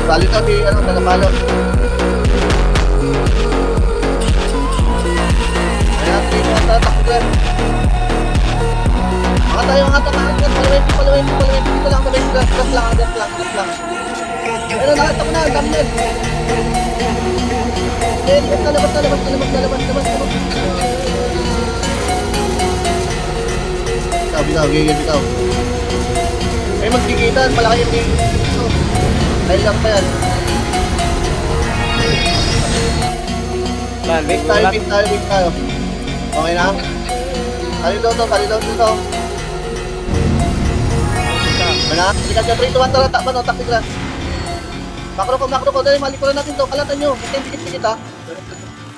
Bali ka, di, ano, nagapalo. Ayan, dito ang tatakbo dyan. Mga tayo, palawin. Dito lang, sabay, gas lang. Ayun, nakita ko na, thumbnail. Eh, labas. Bitaw. Ay, magtigitan, malaki yung ito. Dahil lang pa yan. Wait tayo. Okay na? Kali daw to. Mana? Sikat ka 3 to 1 tara, takpan o, taktik lang. Makro ko, dali, malikuran natin to. Kalatan nyo, huwag dikit ha.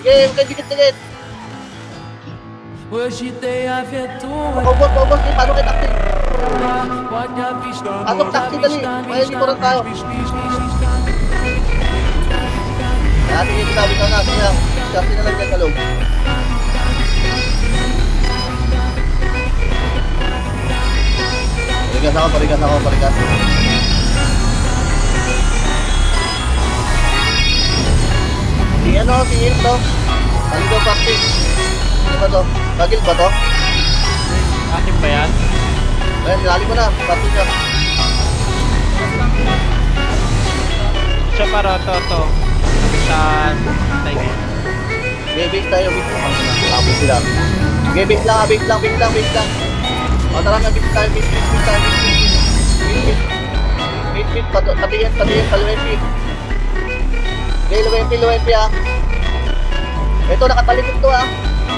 Sige, huwag dikit. Paubos, paano kayo taktik? Atong taktik dali, may likuran tayo. Sige, bitaw na, sige lang. Kasi na lang dyan sa loob. Parigas. Si Il to. Aligo practice. Ano ba to? Bagil ba to? Akin ba yan? Ayan, nilali mo na. Practice ka. Siya para to. Sa tiger. Base tayo. Tapos sila. Okay, base lang. O, tara na, base tayo. Base. Patiyan, paluwempi. Okay, luwempi ha. Ito, nakatalikod to ha.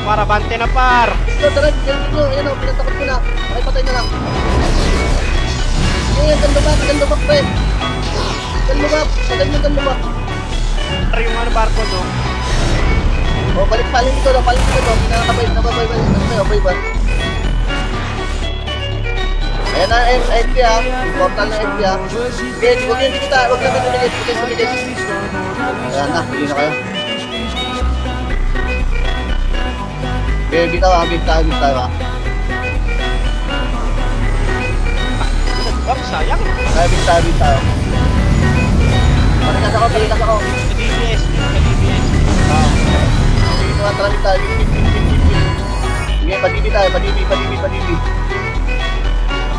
Para bante na par. Ito, tara, yan o, pinatakot ko na. Patay na lang. Yan, gandubak, pre. Gandubak. Para yung barko to. O, paling ito. Pinakakabay. Nababay ba? Ayan na, FP ha. Portal na FP ha. Huwag yan kita. Huwag namin tumigit. Ayan na, hindi na kayo. Okay, bitaw ha. Sayang. Ay, bitaw. Palikas ako. Sa DBS. Sige, mga traffic tayo. Sige, padibi tayo. Padibi.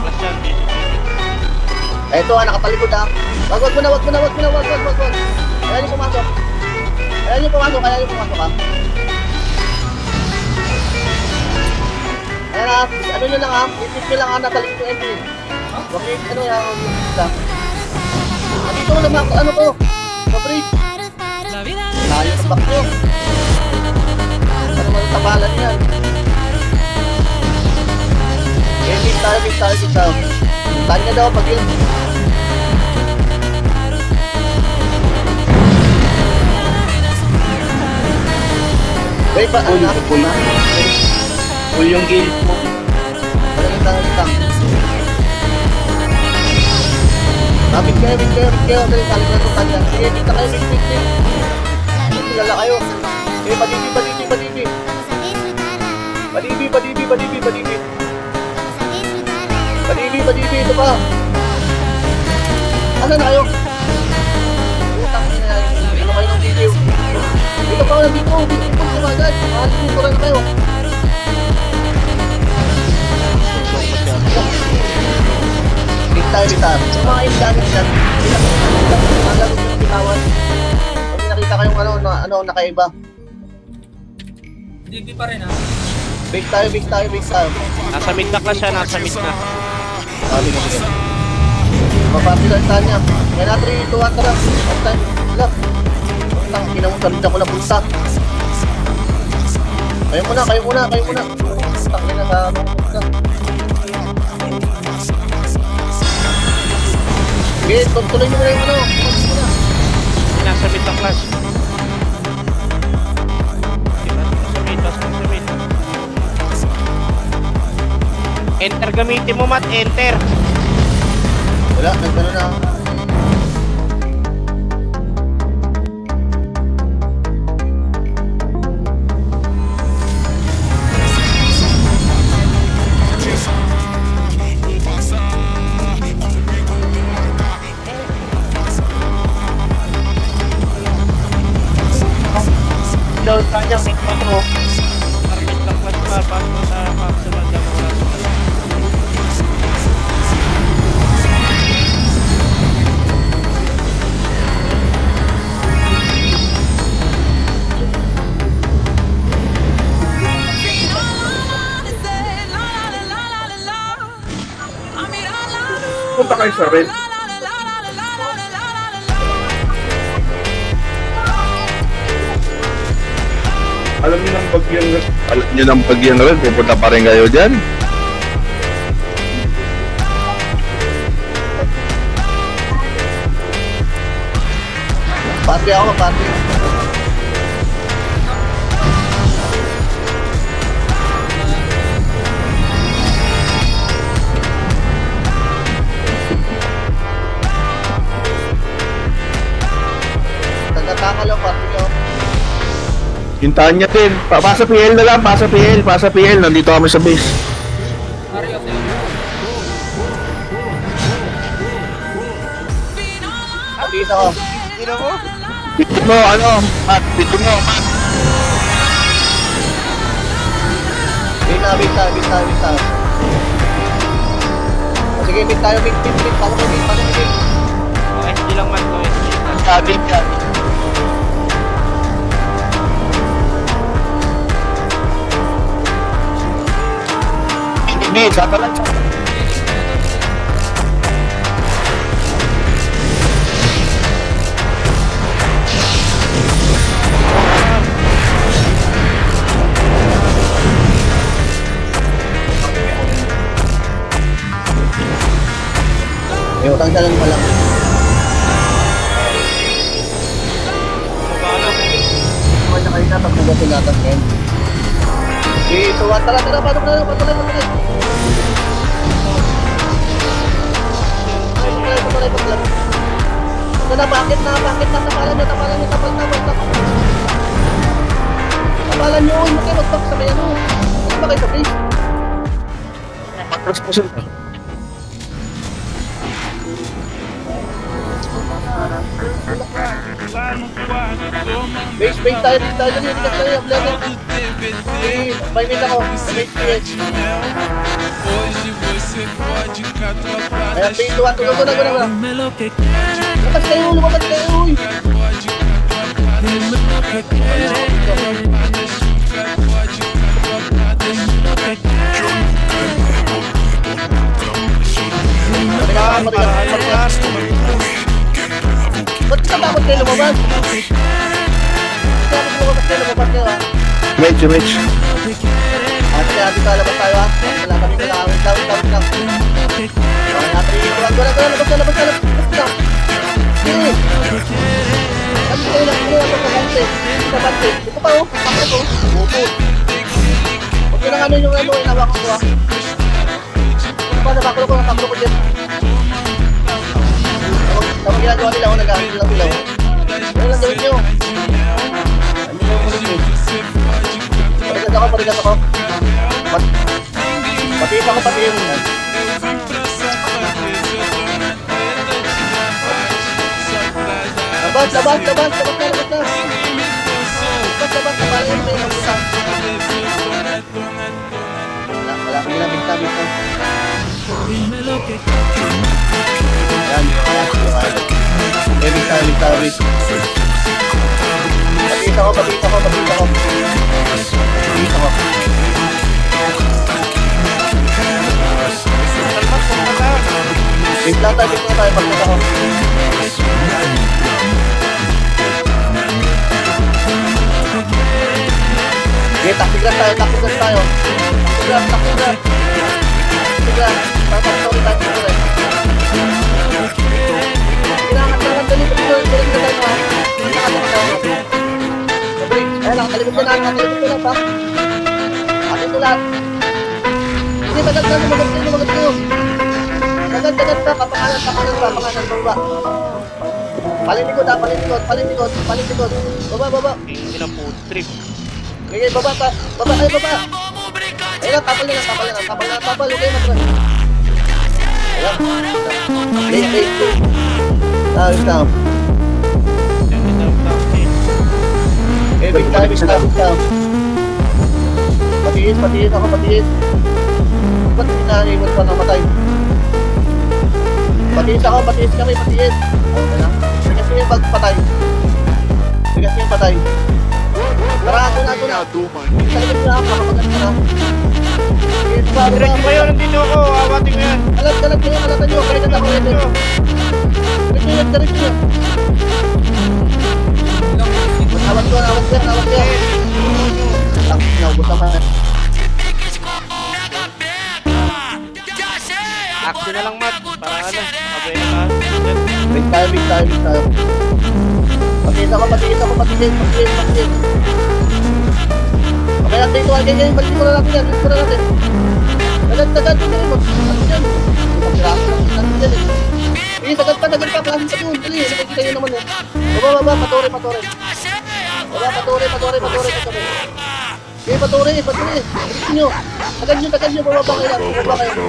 Plus yan. Ito ha, nakatalikod ha. Wag mo na. Ayan yung pumasok ha. Ayan ha, ano nyo lang ha, isip nyo lang ha, natalikod yung entry. Wag nyo, ano yung isa. Dito ko naman, ano to? Pabrik. Layo ng back nyo. Ano man tapalan yan. Okay, big tayo. Tanya daw pag yun. Wait pa, ano? Full yung guild mo. Lang. Bit kayo. Dali, kalimutan ko kanya. Sige, kita kayo, bit. Kilala kayo. Okay, padibi. Padibi, ito pa. Ano na kayo? Utang na ano kayo ng video. Ito pa, nandito kumagad. Mahalikuran na kayo. Bitaw. Sa mga imdanin dyan, magalog yung bitawan. Pag nakita kayong ano, nakaiba. DB pa rin ha. Base tayo. Nasa mid na class siya. Sabi nga sige. Mapapila yung tanya. Kaya na 3, 2, 1, tara. Time. Look. Puntang, kinamutan ko na punta. Kayo muna. Puntang, kinakapunta. Okay, tuloy nyo muna yung ano. Nasa mid na class. Enter gamitin mo, Matt. Enter. Wala, nagkano na. Kanyang tikman mo. Market lang mas mapag mo sa maximum lang mo. Punta kayo sa red. Alam niyo ng bagyang red, pupunta pa rin kayo dyan. Pati ako, pati. Tagataka lang, pati ako. Hintahan niya din. Pasa PL na lang, pasa PL. Nandito kami sa base. Pati ako. Sino mo? Dito mo, Matt, dito mo, Matt. Bita. Sige, bit tayo, bit. Pasok mo, bit. OSG lang man, OSG. Sabi niya. Hindi, saka lang siya. May utang siya lang pala. Kung niya kayo tapos nagasin natin ngayon. Dito, tara, patulay. Bakit na, tapalan nyo. Tapalan nyo, huwag mo kayo mag-back sa may ano. Huwag ba kayo sa base? Matras po sila. Base tayo, hindi tayo, level. May mid ako, may PH. Ayan, base 2, tulog ko na. Lumabas kayo, uy. Ba't katakot kayo lumabas? Medyo. Ate, labas tayo ha. Wala kami na lang. Wait lang. Okay, ate, labas na. Sige. Labas kayo lang. Sa bante. Ito pa oh. Pakot oh. Bukod. Huwag nyo lang ano yung inawakan ko ha. Ito pa, napakulo ko dyan. Tapos ginagawa nila ako nag-aamit lang bilaw. Ano lang gawin nyo? Ano yung ulit eh? Parigas ako. Pati yun. Labas na. Labas, tapalan yun may mag-usap. Wala, bigta. Ayan, bigta. Patita ko. Wait lang tayo, pagkita ko. Okay, taktigas tayo. Taktigas. Sorry tayo. Kailangan dali na tayo ha. Ayan lang, talikod na lang ha. Atin ko lahat. Hindi, tagat na, lumagat kayo. Tagat pa, kapakanan baba. Palintikod. Baba. Ilang food trip. Okay, baba. Ayun lang, tapal na lang. Okay, matras. Ayan. Play. Stop. Okay, Wait tayo. Patiis ako, patiis. Ba't pinahimod pa namatay? Patiis kami, patiis. Okay na. Bigas niyo yung patay. Tara, ako na. Sa likod na, makapagod ka na. Sige, baba. Diretso kayo, nandito ako. Awatin ko yan. Alat nyo. Kaya na ako rin. Diretso nyo. Awat ko. Naubos naman. Action na lang, Mat. Para ano, sabay na Wait tayo. Patiis ako. Okay, natin ito. Balik ko na natin. Tagad. Ano dyan? Pagkiraso lang natin dyan eh. Sige, tagad pa. Klasin sa doon. Dali, nakikita nyo naman eh. Baba, patore. Baba, patore. Sige, patore. Dali nyo. Tagad nyo. Baba kayo.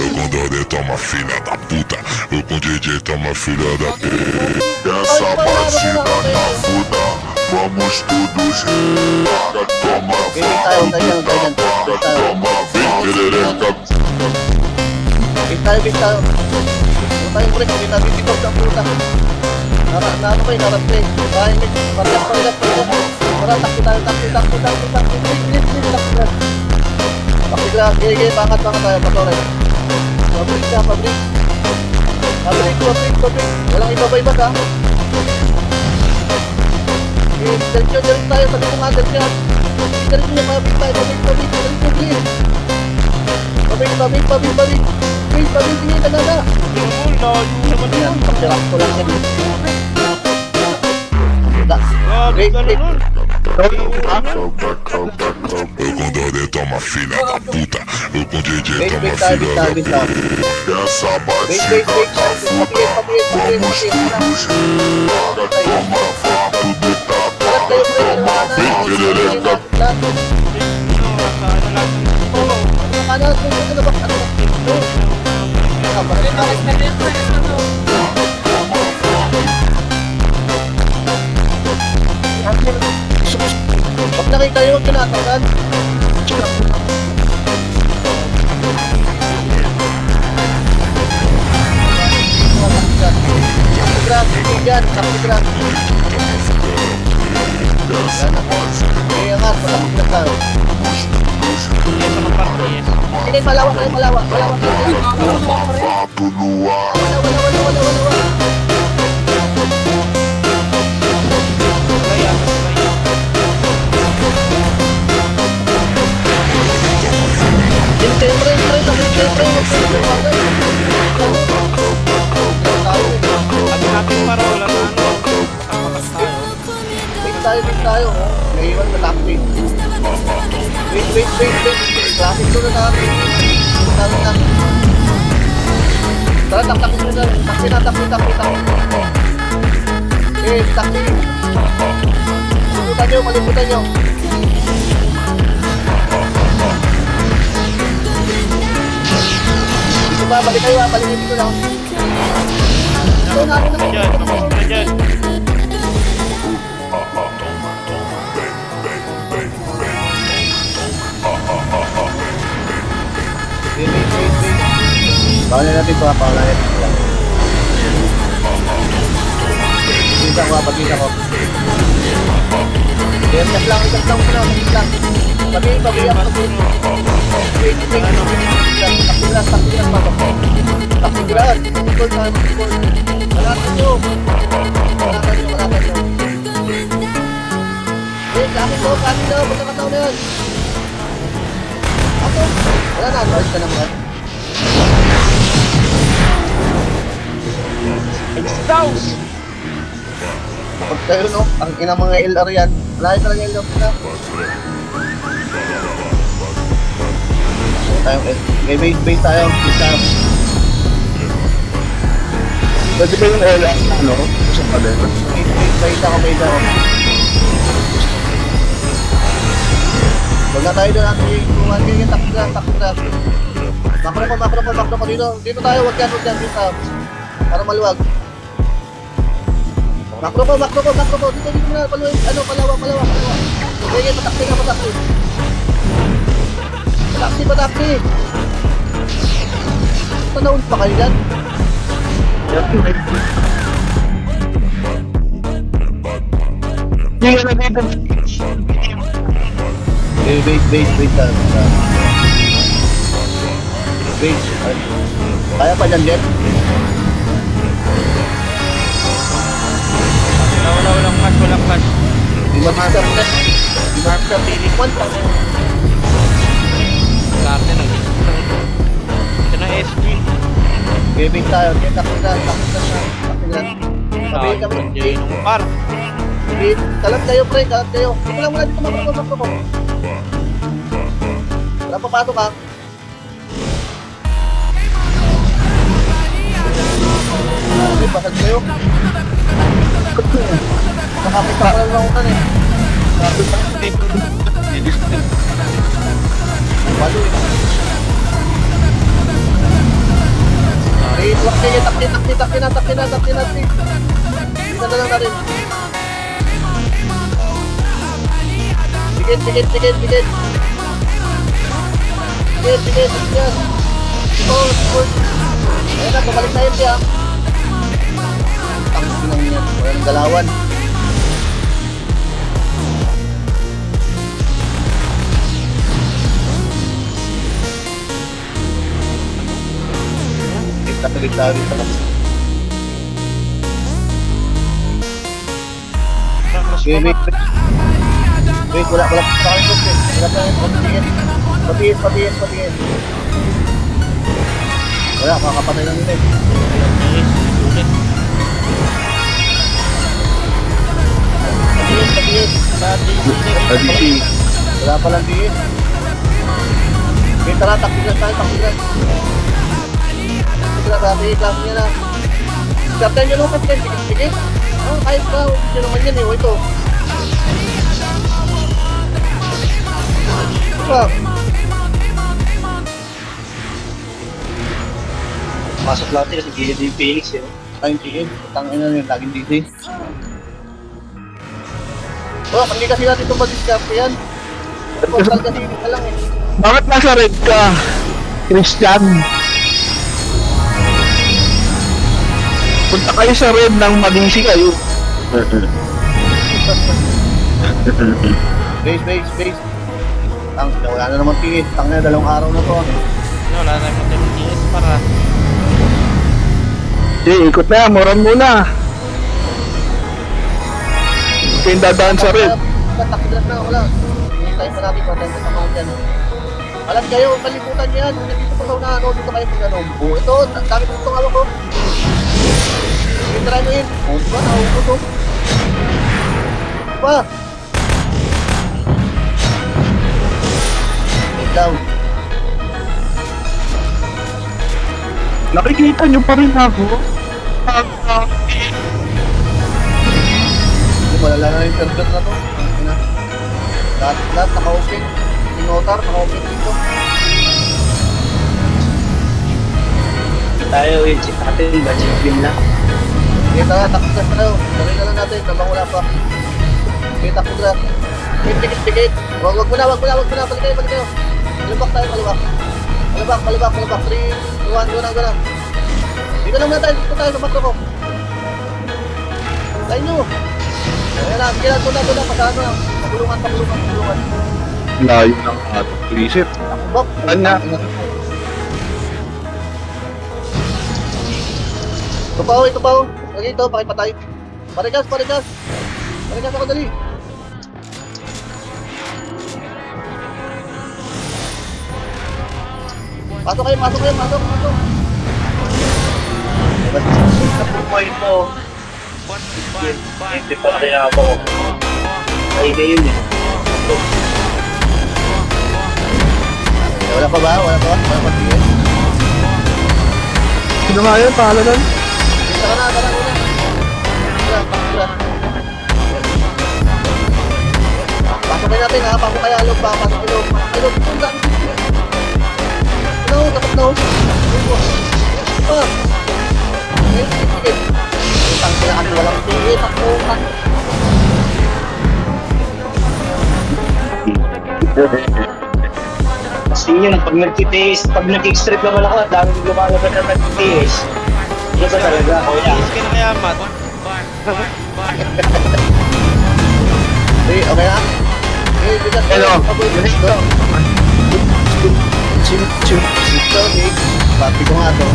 O Gondoré toma filha da puta, o com DJ toma filha da puta. Essa batida tá fuda, vamos todos regar. Toma Okay, wait tayo. toma, vem perereca. Wait tayo. Huwag tayong break. Hindi natin dito ang puta. Narap play. Parang Para takbo tayo. Bilis. Takbo lang. Gaya. Bangat tayo. Patore. Pabrik. Walang ibabay ba ka? Diretso tayo. Sabi ko nga, diretso nyo. Pabrik tayo. Pabrik. Pabrik. Sige, tagada. Yan, pakirak ko lang yan. Wait. O Gondoré toma filha da puta, o com DJ Wait toma tayo. filha da puta. Essa Wait. batida tá fuda, vamos todos regar. Toma vapo do tapa, vem perereca. Pag nakita nyo, huwag tinatagal. Tapos. Kaya nga, patapos tayo. Sige, malawak. Vapo no ar. Wala. Siyempre. natin para wala na ano. Takakas tayo. Wait tayo. Ngayon, matapos eh. Wait. Traffic to na natin. Tara na. Tara, taktak mo na. Taksi. Taksi. Maliputan nyo. Dito ba? Balik kayo. Balikin dito lang. Ito natin na. Diyan. Wait. Bawala natin ito. Pagkita ko. Ikas lang. Pagi. Wait. Takbilan pa. Takbilan. Tikol. Malatan nyo. Wait, akin daw. Pagkakataon na yan. Ako. Wala na. Advice ka naman. Exhaust! Pag kayo, no? Ang inang mga LR yan. Malayo talaga LR sila. Okay, wait tayo. Pwede ba yung LR na ano? Sa paleta? Wait ako. Huwag na tayo doon natin yung itungan. Ganyan, takbo na. Makro ko dito. Dito tayo, wag yan. Dito. Para maluwag. Makro ko. Dito na. Palawa. Sige, patakti. Patakti. Tanawin pa kayo dyan. Hindi ka na dito. Wait lang. Wait. Kaya pa dyan, Jet? Walang flash. Di ma-disturb na. Di ma-disturb. One pa. Dati nang ito na SP. Gaming tayo. Takti na. Sabi kami. Diyan yung par. Kalat kayo, pre. Dito lang muna dito makro ko. Wala papasok ha. Okay, basag kayo. Nakapit pa lang ako kan eh. Walo eh. Wait, wakti niya. Takti na. Isa na lang na rin. Sigit. Yan. Support. Ayan na, babalik tayo siya. Tangin lang yan. Walang galawan. Kita tayo. Wait, wala pa kayo gusto eh. Wala pa kayo, patingin. Wala, kakapatay lang nila eh. Patingin. Adisi. Wala pa lang tingin. Okay, tara, taktigas tayo. Taktigas, klase niya na. Kapten nyo nung kapten, sige. Kahit pa, yun naman yan eh, o ito. Pasok lang kasi gilid yung Phoenix eh. Ay, yung tigil. Tangin na yun, laging dito eh. Hindi kasi natin itong mag-discarte yan. Portal kasi na lang eh. Bakit nasa red ka, Christian? Punta kayo sa red nang mag-easy kayo. Base. Wala na naman tingin. Tangin na, 2 araw na to. Wala na yung TS para. Sige, ikot na, moran muna. Kayo dadaan sa red. Takdilas na, wala. Hintayin pa natin, patay sa mga dyan. Alam kayo, kalimutan niyo yan. Nandito pa sa ano, dito kayo pag ano. Ito, dami ko itong awak ko. Try mo yun. Diba, nakaupo to. Diba? Down. Nakikita nyo pa rin ako. Malala na yung server na to. Lahat naka-open. Tinotar, naka-open dito. Tayo yung check natin, budget game lang. Okay, tara, takot na tayo. Dali na lang natin, habang wala pa. Okay, takot na. Tikit. Wag mo na. Balik kayo. Malibak tayo. Malibak. 3, 2, 1, go na. Dito lang muna tayo, sa makro ko. Tayo nyo. Ayan na, sige lang, tuna, pasano lang. Pagulungan. Layo ng atong visit. Bak, Ano na? Ito pa. Lagi ito, pakipatay. Parigas. Parigas ako, dali. Pasok kayo. Sa point mo, hindi pa kaya ako. Ay, na yun eh. Wala pa. Sige. Sino nga yun? Pahala nun? Tara na. Tara. Pasok kayo natin ha. Pasok kayo alog ba? Pasok ilog. Dapat na. Sige. Tangin na kami walang tingin. takbuhan. Kasi yun, pag nagtitiis, pag nag-strip naman ako, dami yung lumalabas na nagtitiis. Ano ba talaga? Tiis ka na kaya, Mat. Okay, okay na? Okay, bigat ko. Hello. Ito. Ito, Nick. Pati ko nga to.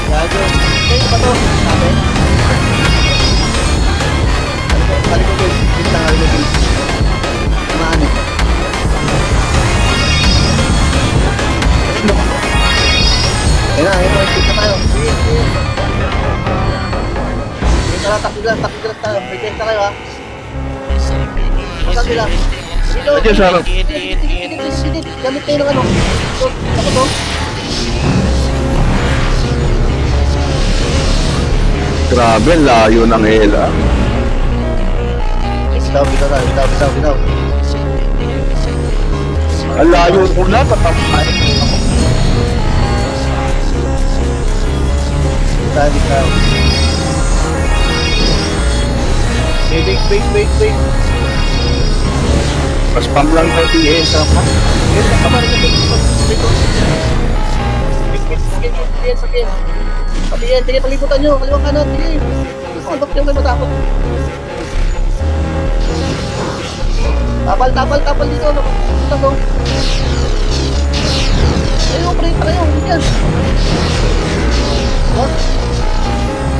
Gago. Okay, pa to. Sabi. Kali ko guys. Kita nga rin guys. Tamaan eh. Ayun na, ayun na. Kita tayo. Sige, sige. Tara, takilan tayo. May test na kayo ha. Masang sila. Dito. Nandiyan sa harap. Gamit kayo ng ano. Ito, ako to. Grabe, layo ng Ela. Bitaw. Ang layo ko na, tatapay. Bitaw. Wait. Mas pam lang ng TS. Yes, kamarin na dito. Sakit. Patiyan, sige, palibutan nyo. Kaliwang kanan, sige. Ang bakit yung may matakot. Tapal dito. Ito mo. Ayaw, pre, tayo. Yan. Ha?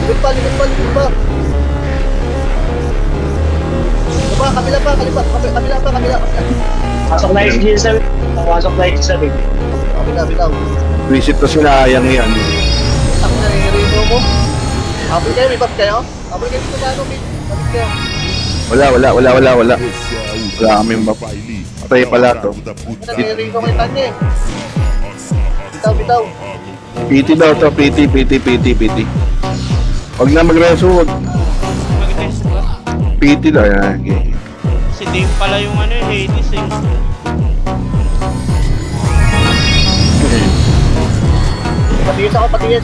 Libit pa. Kabila pa. Pasok na yung GSA. Pasok na yung GSA. Kabila. Visit ko sila, yang yan. Ako naririnig mo. Apoy kayo, may bag kayo? Apoy kayo sa ano, may bag kayo. Wala kaming patay pala to. Naririnig ko kayo tanya eh. Bitaw. PT daw to, PT. Huwag na mag-reso, huwag. Mag-test ba? PT daw, yan. Okay. Si Dave pala yung ano, Hades eh. Patiyes ako. Takot.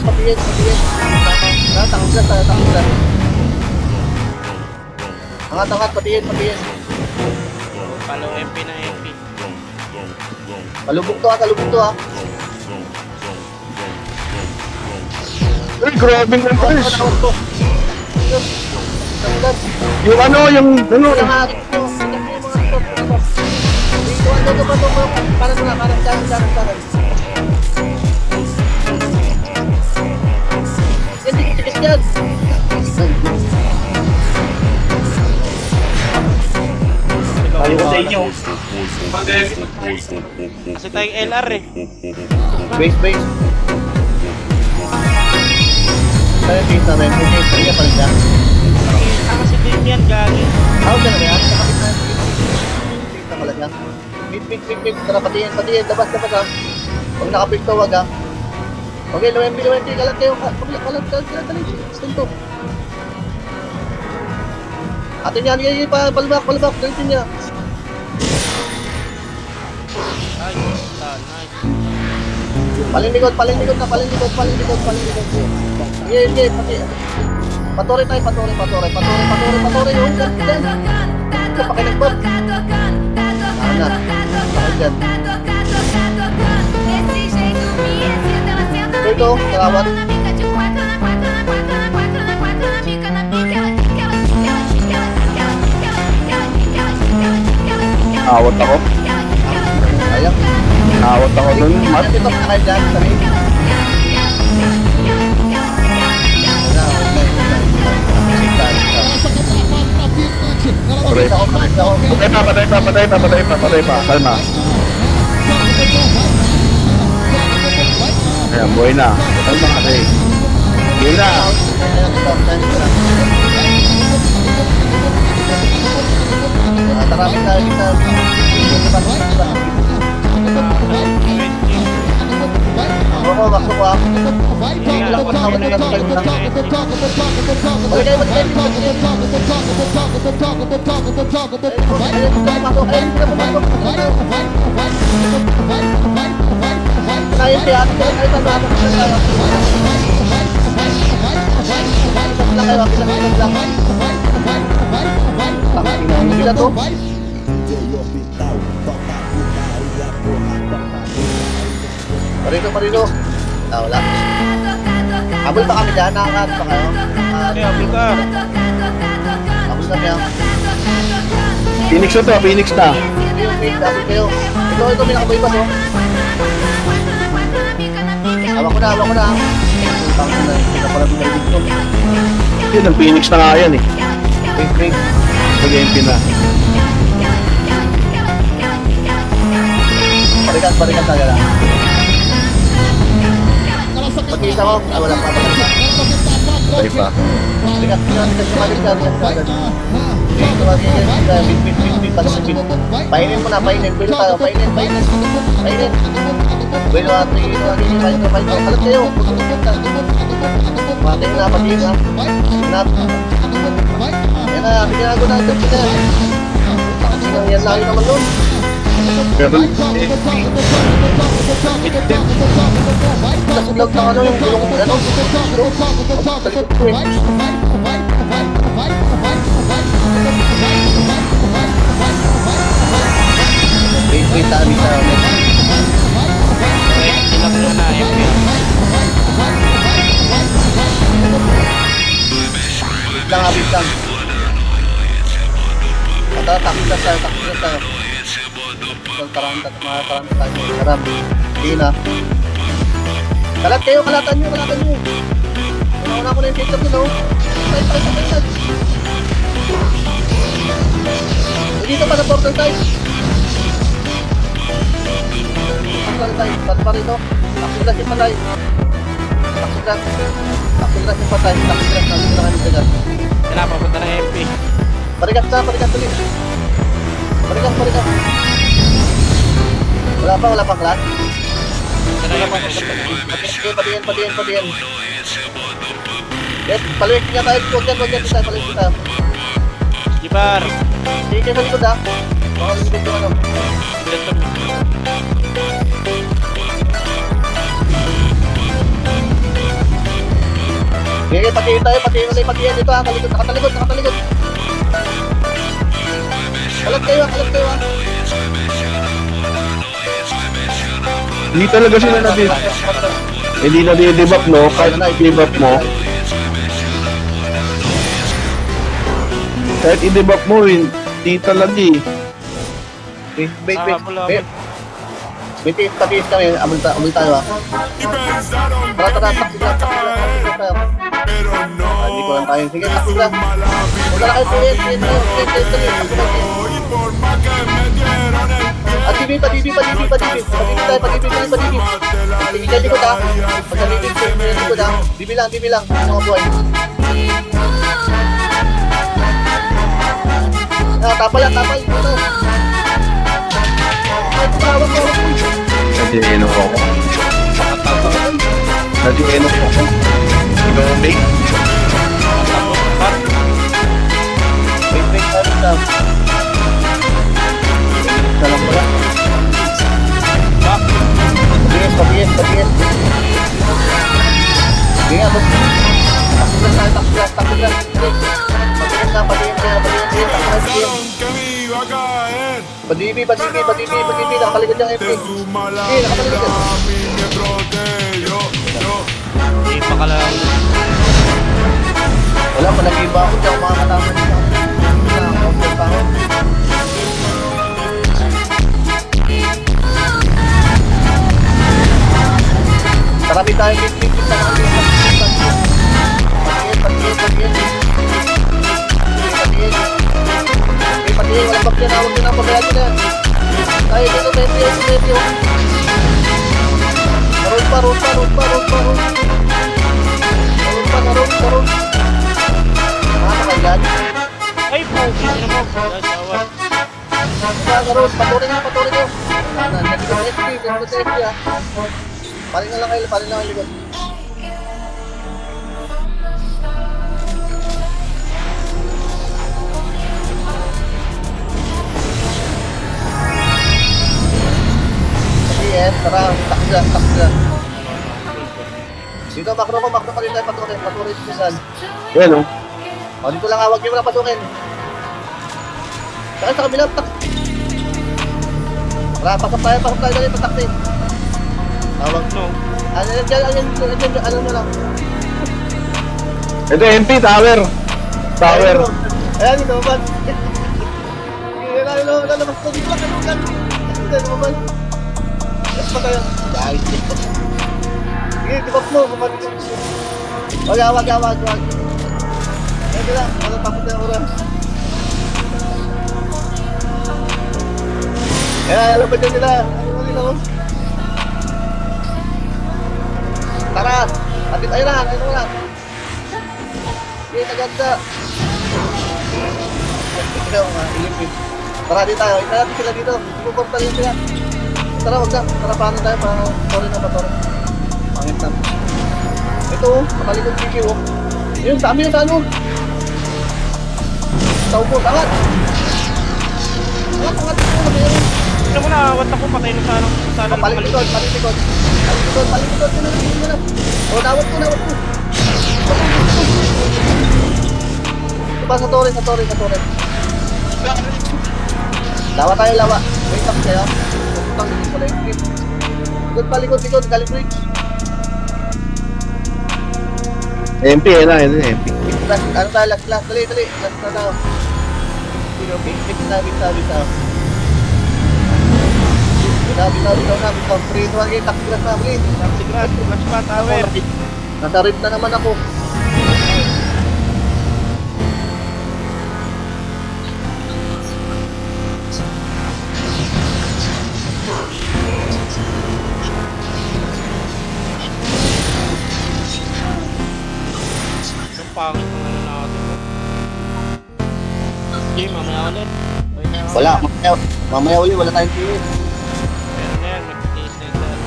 Angat, patiyes. Follow MP na MP. Kalubog to ha. Ay, grabe ng press. Takot ko. Yung ano. Yung hagit ko. Dito pa to. Parang daran. Yan, tikis yan. Ayaw ko sa inyo. Kasi tayong LR eh. Base. Tayo base namin. Kaya pa rin yan. Nakita kasi din yan, gagi. Ako dyan na yan. Nakapit na yan. Base na pala yan. Meet. Tara, patiyan. Labas ha. Pag nakapit ka, wag ha. Okay, lumembi. Kalat kayo. Kalat. Stinto. Atin yan. Palbak. Gantin niya. Ay, nice. Palinlikod na. Sige, pati. Patore tayo. Yung dyan. Ito, pakinagbab. Ano? Bakit dyan? Ito, karawat. Awat ako. Ayan. Awat ako dun, Mat. Ito, kayo dyan. Sabi. Patay pa. Kalma. Ayan, buhay na. Kalma kasi. Yun na. Tarapin tayo dito. Oo, bakso ko ah. Ilang ko tawad na lang tayo lang. Okay, kayo mag-time. Kaya siya, ay tama. lang kayo, apit lang. Tangina, hindi na to. Parino. Ah, wala. Habol pa kami dyan, nakakaat pa kayo. Kaya, abol ka. Tapos na niya. Phoenix na to, Phoenix na. Wait, habol kayo. Ito, may nakaboy pa to. Hawak ko na. Tangina, hindi na pala bigay dito. Yun, ang Phoenix na nga yan eh. Wait. Mag-MP na. Balikan talaga. Pag-isa ko, wala pa. Tayo pa. Balikan. Painin mo na, painin. Pwede tayo, painin. Bueno, ate, painin. Alam kayo. Matay na, pag-iin ha. Sinap. Yan na, bigyan ako na ito. Yan lagi naman doon. Pero, Nasulog ng ano yung gulong ko, ano? Talikod ko eh. Wait, tabi sa next. Okay, ilang mo na, MP. Wait lang. Takot na tayo. Taranta tayo. Sarap. Hindi na. Kalatan nyo. Una ko na yung take-up nyo, no? Side. Dito pa na portal tayo. Portal pa rito. Taksilas yung patay. Taksilas yung patay. Taksilas na kami agad. Pinapapunta ng MP. Parigat ulit. Parigat. Wala pang klat. Padiyan. Yes, paluwik niya tayo. Huwag yan tayo. Jibar. Sige sa likod ha. Baka likod yung ano. Sige, patiin ulit dito ha. Nakatalikod. Kalat kayo ha. hindi talaga sila hindi na di-debuff, no? Kahit i-debuff mo, hindi talaga eh. Wait. Habol. Wait, patiis kami. Amul tayo ha. Tara, takot tayo. Hindi ko lang tayo. Sige, takot lang. Huwag na kayo, pilit. At dibi. Padibi tayo. Sige, likod ha. Pagka likod ha. Dibi lang. Mga buhay. Tapal. Ito. Ay, tawag. Nag-ieno ako. Inomig. Wait, lang. Salam pala. Patiis. Sige nga, takot. Padibi. Nakakaligod yung MP. Sige, nakakaligod yan. Hindi pa ka lang. Wala, malagi ba ako dyan mga kasama nila. Nakakaligod pa ako. Tarabi tayo, bit. Patihin, walang bakyan na, huwag nyo na, pabayaan nyo na. Tayo dito, medyo. Road pa. Mga kailan. Ay, puti na mo. Dasawat. Road, patuloy nyo. Nandito sa FB ha. Paling na lang kayo likod. Tara, takda. Dito, makro pa rin tayo patuloy pisan. Yan oh. O, dito lang huwag niyo na pasukin. Saka sa kabila, tak. Tara, pasok tayo dali, pataktin. Tawag. No. Ano nyo lang. Ito MP, tower. Tower. Ayan, ito naman. Lalabas ko dito lang. Ito naman. Yes pa tayo. Guys. Sige, tibap mo. Wag. Ito lang. Wala tapos na oras. Ayan, alam ba dyan nila? Ano nila? Tara! Atit ayun lang. Sige, naganda. Tara, di tayo. Ito natin sila dito. Ipuportal yun sila. Tara, wag na. Tara, paano tayo? Sorry na ba, sorry. Pangit na. Ito, makalikot si Q. Yun, sa amin yung sa ano. Sa upo, angat. Angat. Ano mo na, awat ako, patay na sana. Palikot. Yun na. O, nawat ko. Ito pa sa torre. Lawa tayo. Wait up kayo. Putang hindi ko lang yung grip. Likod, calibrate. MP, yan na MP. Last, ano tayo, last. Dali. Last na tayo. Bitaw. Bitaw. Free na kayo, takbilas na, please. Sigurad, flash pa, tower. Nasa rip na naman ako. Ang pangit ng ano natin. Okay, mamaya ulit. Wala, mamaya uli, wala tayong TV. Meron na yan, mag-taste na yan.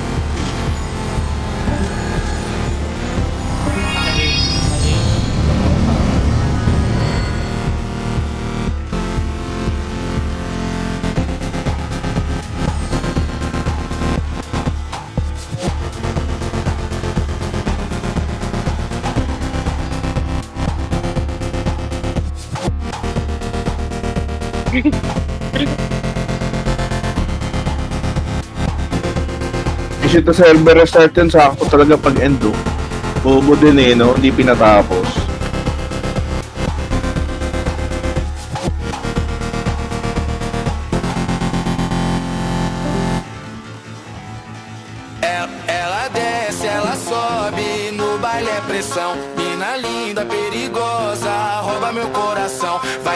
Kasi ito server restart yun, sakto talaga pag endo. Bobo din eh, no? Hindi pinatapos. Ela desce, ela sobe, no baile é pressão. Mina linda, perigosa, rouba meu coração.